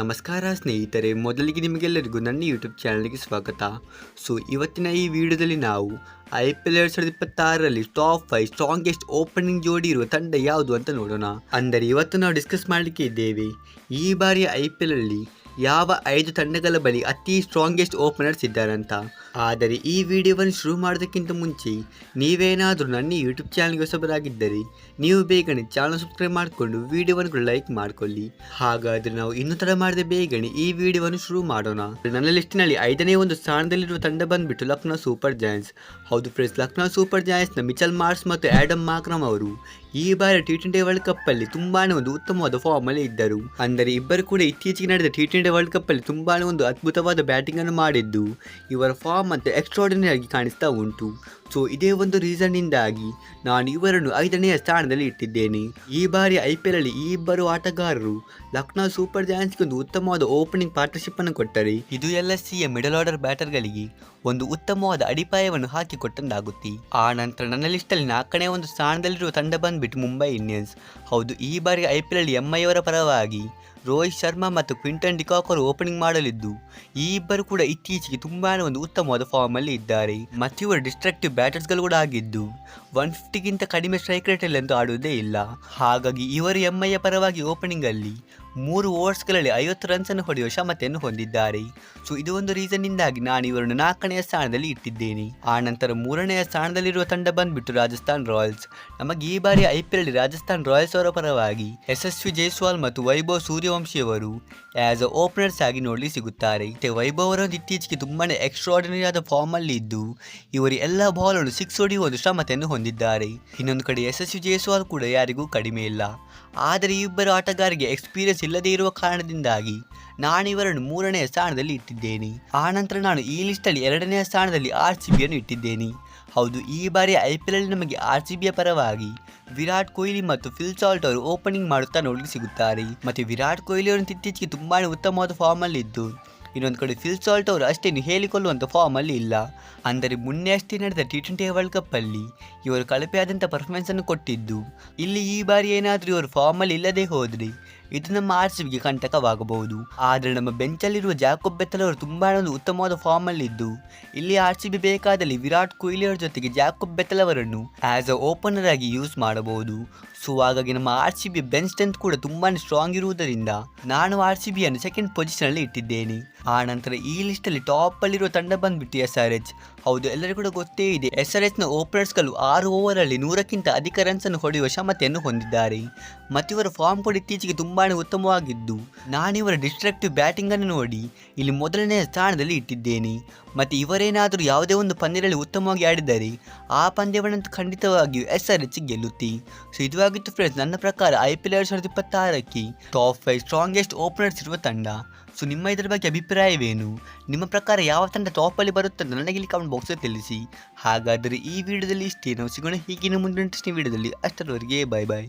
ನಮಸ್ಕಾರ ಸ್ನೇಹಿತರೆ, ಮೊದಲಿಗೆ ನಿಮಗೆಲ್ಲರಿಗೂ ನನ್ನ ಯೂಟ್ಯೂಬ್ ಚಾನಲ್ಗೆ ಸ್ವಾಗತ. ಇವತ್ತಿನ ಈ ವಿಡಿಯೋದಲ್ಲಿ ನಾವು IPL 2026ರಲ್ಲಿ ಟಾಪ್ 5 ಸ್ಟ್ರಾಂಗೆಸ್ಟ್ ಓಪನಿಂಗ್ ಜೋಡಿ ಇರುವ ತಂಡ ಯಾವುದು ಅಂತ ನೋಡೋಣ. ಅಂದರೆ ಇವತ್ತು ನಾವು ಡಿಸ್ಕಸ್ ಮಾಡಲಿಕ್ಕೆ ಇದ್ದೇವೆ ಈ ಬಾರಿಯ IPL ಅಲ್ಲಿ ಯಾವ 5 ತಂಡಗಳ ಬಳಿ ಅತಿ ಸ್ಟ್ರಾಂಗೆಸ್ಟ್ ಓಪನರ್ಸ್ ಇದ್ದಾರಂತ. ಆದರೆ ಈ ವಿಡಿಯೋವನ್ನು ಶುರು ಮಾಡೋದಕ್ಕಿಂತ ಮುಂಚೆ ನೀವೇನಾದರೂ ನನ್ನ ಯೂಟ್ಯೂಬ್ ಚಾನಲ್ಗೆ ಹೊಸಬರಾಗಿದ್ದರೆ ನೀವು ಬೇಗನೆ ಚಾನಲ್ ಸಬ್ಸ್ಕ್ರೈಬ್ ಮಾಡಿಕೊಂಡು ವಿಡಿಯೋವನ್ನು ಲೈಕ್ ಮಾಡಿಕೊಳ್ಳಿ. ಹಾಗಾದರೆ ನಾವು ಇನ್ನೂ ತಡ ಮಾಡದೆ ಬೇಗನೆ ಈ ವಿಡಿಯೋವನ್ನು ಶುರು ಮಾಡೋಣ. ನನ್ನ ಲಿಸ್ಟಿನಲ್ಲಿ 5ನೇ ಒಂದು ಸ್ಥಾನದಲ್ಲಿರುವ ತಂಡ ಬಂದ್ಬಿಟ್ಟು ಲಕ್ನೋ ಸೂಪರ್ ಜಾಯಂಟ್ಸ್. ಹೌದು ಫ್ರೆಂಡ್ಸ್, ಲಕ್ನೋ ಸೂಪರ್ ಜಾಯಂಟ್ಸ್ನ ಮಿಚೆಲ್ ಮಾರ್ಷ್ ಮತ್ತು ಆ್ಯಡಮ್ ಮಾಕ್ರಮ್ ಅವರು ಈ ಬಾರಿ T20 ವರ್ಲ್ಡ್ ಕಪ್ ಅಲ್ಲಿ ತುಂಬಾನೇ ಒಂದು ಉತ್ತಮವಾದ ಫಾರ್ಮ್ ಅಲ್ಲಿ ಇದ್ದರು. ಅಂದರೆ ಇಬ್ಬರು ಕೂಡ ಇತ್ತೀಚೆಗೆ ನಡೆದ T20 ವರ್ಲ್ಡ್ ಕಪ್ ಅಲ್ಲಿ ತುಂಬಾನೇ ಒಂದು ಅದ್ಭುತವಾದ ಬ್ಯಾಟಿಂಗ್ ಅನ್ನು ಮಾಡಿದ್ದು ಇವರ ಫಾರ್ಮ್ ಅಂತ ಎಕ್ಸ್ಟ್ರಾರ್ಡಿನರಿ ಆಗಿ ಕಾಣಿಸ್ತಾ ಉಂಟು. ಇದೇ ಒಂದು ರೀಸನ್ ಇಂದಾಗಿ ನಾನು ಇವರನ್ನು 5ನೇ ಸ್ಥಾನದಲ್ಲಿ ಇಟ್ಟಿದ್ದೇನೆ. ಈ ಬಾರಿ IPL ಅಲ್ಲಿ ಈ ಇಬ್ಬರು ಆಟಗಾರರು ಲಕ್ನೋ ಸೂಪರ್ ಜಾಯಂಟ್ಸ್ಗೆ ಒಂದು ಉತ್ತಮವಾದ ಓಪನಿಂಗ್ ಪಾರ್ಟ್ನರ್ಶಿಪ್ ಅನ್ನು ಕೊಟ್ಟರೆ ಇದು LSCಯ ಮಿಡಲ್ ಆರ್ಡರ್ ಬ್ಯಾಟರ್ಗಳಿಗೆ ಒಂದು ಉತ್ತಮವಾದ ಅಡಿಪಾಯವನ್ನು ಹಾಕಿಕೊಟ್ಟಂತಾಗುತ್ತೆ. ಆ ನಂತರ ನನ್ನ ಲಿಸ್ಟಲ್ಲಿ 4ನೇ ಒಂದು ಸ್ಥಾನದಲ್ಲಿರುವ ತಂಡ ಬಂದ್ಬಿಟ್ಟು ಮುಂಬೈ ಇಂಡಿಯನ್ಸ್. ಹೌದು, ಈ ಬಾರಿ IPL ಅಲ್ಲಿ MI ಅವರ ಪರವಾಗಿ ರೋಹಿತ್ ಶರ್ಮಾ ಮತ್ತು ಕ್ವಿಂಟನ್ ಡಿಕಾಕ್ ಅವರು ಓಪನಿಂಗ್ ಮಾಡಲಿದ್ದು ಈ ಇಬ್ಬರು ಕೂಡ ಇತ್ತೀಚೆಗೆ ತುಂಬಾನೇ ಒಂದು ಉತ್ತಮವಾದ ಫಾರ್ಮ್ ಅಲ್ಲಿ ಇದ್ದಾರೆ. ಮತ್ತು ಇವರು ಡಿಸ್ಟ್ರಕ್ಟಿವ್ ಬ್ಯಾಟರ್ಸ್ಗಳು ಕೂಡ ಆಗಿದ್ದು 150ಗಿಂತ ಕಡಿಮೆ ಸ್ಟ್ರೈಕ್ ರೇಟ್ ಅಲ್ಲಿ ಅಂತೂ ಆಡುವುದೇ ಇಲ್ಲ. ಹಾಗಾಗಿ ಇವರು MIಯ ಪರವಾಗಿ ಓಪನಿಂಗ್ ಅಲ್ಲಿ 3 ಓವರ್ಸ್ಗಳಲ್ಲಿ 50 ರನ್ಸ್ ಅನ್ನು ಹೊಡೆಯುವ ಕ್ಷಮತೆಯನ್ನು ಹೊಂದಿದ್ದಾರೆ. ಇದು ಒಂದು ರೀಸನ್ ಇಂದಾಗಿ ನಾನು ಇವರನ್ನು 4ನೇ ಸ್ಥಾನದಲ್ಲಿ ಇಟ್ಟಿದ್ದೇನೆ. ಆ ನಂತರ 3ನೇ ಸ್ಥಾನದಲ್ಲಿರುವ ತಂಡ ಬಂದ್ಬಿಟ್ಟು ರಾಜಸ್ಥಾನ್ ರಾಯಲ್ಸ್. ನಮಗೆ ಈ ಬಾರಿ IPL ಅಲ್ಲಿ ರಾಜಸ್ಥಾನ್ ರಾಯಲ್ಸ್ ಅವರ ಪರವಾಗಿ ಯಶಸ್ವಿ ಜೈಸ್ವಾಲ್ ಮತ್ತು ವೈಭವ್ ಸೂರ್ಯವಂಶಿ ಅವರು ಆಸ್ ಅ ಓಪನರ್ಸ್ ಆಗಿ ನೋಡಲಿ ಸಿಗುತ್ತಾರೆ. ವೈಭವ್ ಅವರೊಂದು ಇತ್ತೀಚೆಗೆ ತುಂಬಾನೇ ಎಕ್ಸ್ಟ್ರಾರ್ಡಿನರಿ ಆದ ಫಾರ್ಮ್ ಅಲ್ಲಿ ಇದ್ದು ಇವರು ಎಲ್ಲ ಬಾಲ್ ಅನ್ನು 6 ಹೊಡೆಯುವ ಒಂದು ಶ್ರಮತೆಯನ್ನು ಹೊಂದಿದ್ದಾರೆ. ಇನ್ನೊಂದು ಕಡೆ ಯಶಸ್ವಿ ಜೈಸ್ವಾಲ್ ಕೂಡ ಯಾರಿಗೂ ಕಡಿಮೆ ಇಲ್ಲ. ಆದರೆ ಈ ಇಬ್ಬರು ಆಟಗಾರರಿಗೆ ಎಕ್ಸ್ಪೀರಿಯನ್ಸ್ ಇಲ್ಲದೇ ಇರುವ ಕಾರಣದಿಂದಾಗಿ ನಾನು ಇವರನ್ನು 3ನೇ ಸ್ಥಾನದಲ್ಲಿ ಇಟ್ಟಿದ್ದೇನೆ. ಆ ನಂತರ ನಾನು ಈ ಲಿಸ್ಟಲ್ಲಿ 2ನೇ ಸ್ಥಾನದಲ್ಲಿ RCBಯನ್ನು ಇಟ್ಟಿದ್ದೇನೆ. ಹೌದು, ಈ ಬಾರಿ IPL ಅಲ್ಲಿ ನಮಗೆ RCBಯ ಪರವಾಗಿ ವಿರಾಟ್ ಕೊಹ್ಲಿ ಮತ್ತು ಫಿಲ್ ಸಾಲ್ಟ್ ಅವರು ಓಪನಿಂಗ್ ಮಾಡುತ್ತಾ ನೋಡಲಿಕ್ಕೆ ಸಿಗುತ್ತಾರೆ. ಮತ್ತು ವಿರಾಟ್ ಕೊಹ್ಲಿ ಅವರಂತೂ ಇತ್ತೀಚೆಗೆ ತುಂಬಾನೇ ಉತ್ತಮವಾದ ಫಾರ್ಮ್ ಅಲ್ಲಿ ಇದ್ದು ಇನ್ನೊಂದು ಕಡೆ ಫಿಲ್ ಸಾಲ್ಟ್ ಅವರು ಅಷ್ಟೇನು ಹೇಳಿಕೊಳ್ಳುವಂಥ ಫಾರ್ಮ್ ಅಲ್ಲಿ ಇಲ್ಲ. ಅಂದರೆ ಮೊನ್ನೆ ಅಷ್ಟೇ ನಡೆದ T20 ವರ್ಲ್ಡ್ ಕಪ್ ಅಲ್ಲಿ ಇವರು ಕಳಪೆಯಾದಂಥ ಪರ್ಫಾರ್ಮೆನ್ಸ್ ಅನ್ನು ಕೊಟ್ಟಿದ್ದು ಇಲ್ಲಿ ಈ ಬಾರಿ ಏನಾದರೂ ಇವರು ಫಾರ್ಮ್ ಅಲ್ಲಿ ಇಲ್ಲದೆ ಹೋದರೆ ಇದು ನಮ್ಮ RCBಗೆ ಕಂಟಕವಾಗಬಹುದು. ಆದರೆ ನಮ್ಮ ಬೆಂಚಲ್ಲಿರುವ ಜಾಕೋಬ್ ಬೆಥೆಲ್ ಅವರು ತುಂಬಾ ಒಂದು ಉತ್ತಮವಾದ ಫಾರ್ಮ್ ಅಲ್ಲಿ ಇದ್ದು ಇಲ್ಲಿ RCB ಬೇಕಾದಲ್ಲಿ ವಿರಾಟ್ ಕೊಹ್ಲಿ ಅವರ ಜೊತೆಗೆ ಜಾಕೋಬ್ ಬೆಥೆಲ್ ಅವರನ್ನು ಆಸ್ ಅ ಓಪನರ್ ಆಗಿ ಯೂಸ್ ಮಾಡಬಹುದು. ಹಾಗಾಗಿ ನಮ್ಮ RCB ಬೆಂಚ್ ಸ್ಟ್ರೆಂತ್ ಕೂಡ ತುಂಬಾ ಸ್ಟ್ರಾಂಗ್ ಇರುವುದರಿಂದ ನಾನು RCBಯನ್ನು ಸೆಕೆಂಡ್ ಪೊಸಿಷನ್ ಅಲ್ಲಿ ಇಟ್ಟಿದ್ದೇನೆ. ಆ ನಂತರ ಈ ಲಿಸ್ಟ್ ಅಲ್ಲಿ ಟಾಪ್ ಅಲ್ಲಿರುವ ತಂಡ ಬಂದ್ಬಿಟ್ಟು SRH. ಹೌದು, ಎಲ್ಲರಿಗೂ ಕೂಡ ಗೊತ್ತೇ ಇದೆ SRHನ ಓಪನರ್ಸ್ಗಳು 6 ಓವರ್ ಅಲ್ಲಿ 100ಕ್ಕಿಂತ ಅಧಿಕ ರನ್ಸ್ ಅನ್ನು ಹೊಡೆಯುವ ಕ್ಷಮತೆಯನ್ನು ಹೊಂದಿದ್ದಾರೆ. ಮತ್ತು ಇವರ ಫಾರ್ಮ್ ಕೂಡ ಇತ್ತೀಚೆಗೆ ತುಂಬಾನೇ ಉತ್ತಮವಾಗಿದ್ದು ನಾನು ಇವರ ಡಿಸ್ಟ್ರಕ್ಟಿವ್ ಬ್ಯಾಟಿಂಗ್ ಅನ್ನು ನೋಡಿ ಇಲ್ಲಿ 1ನೇ ಸ್ಥಾನದಲ್ಲಿ ಇಟ್ಟಿದ್ದೇನೆ. ಮತ್ತು ಇವರೇನಾದರೂ ಯಾವುದೇ ಒಂದು ಪಂದ್ಯದಲ್ಲಿ ಉತ್ತಮವಾಗಿ ಆಡಿದರೆ ಆ ಪಂದ್ಯವನ್ನಂತೂ ಖಂಡಿತವಾಗಿಯೂ SRH ಗೆಲ್ಲುತ್ತೆ. ಇದಾಗಿತ್ತು ಫ್ರೆಂಡ್ಸ್ ನನ್ನ ಪ್ರಕಾರ IPL 2026ಕ್ಕೆ ಟಾಪ್ 5 ಸ್ಟ್ರಾಂಗೆಸ್ಟ್ ಓಪನರ್ಸ್ ಇರುವ ತಂಡ. ನಿಮ್ಮ ಇದರ ಬಗ್ಗೆ ಅಭಿಪ್ರಾಯವೇನು? ನಿಮ್ಮ ಪ್ರಕಾರ ಯಾವ ತಂಡ ಟಾಪಲ್ಲಿ ಬರುತ್ತೆ ಅಂತ ನನಗೆ ಇಲ್ಲಿ ಕಮೆಂಟ್ ಬಾಕ್ಸಲ್ಲಿ ತಿಳಿಸಿ. ಹಾಗಾದರೆ ಈ ವಿಡಿಯೋದಲ್ಲಿ ಇಷ್ಟೇ. ನಾವು ಸಿಗೋಣ ಹೀಗಿನ ಮುಂದಿನ ವಿಡಿಯೋದಲ್ಲಿ. ಅಷ್ಟರವರೆಗೆ ಬಾಯ್ ಬಾಯ್.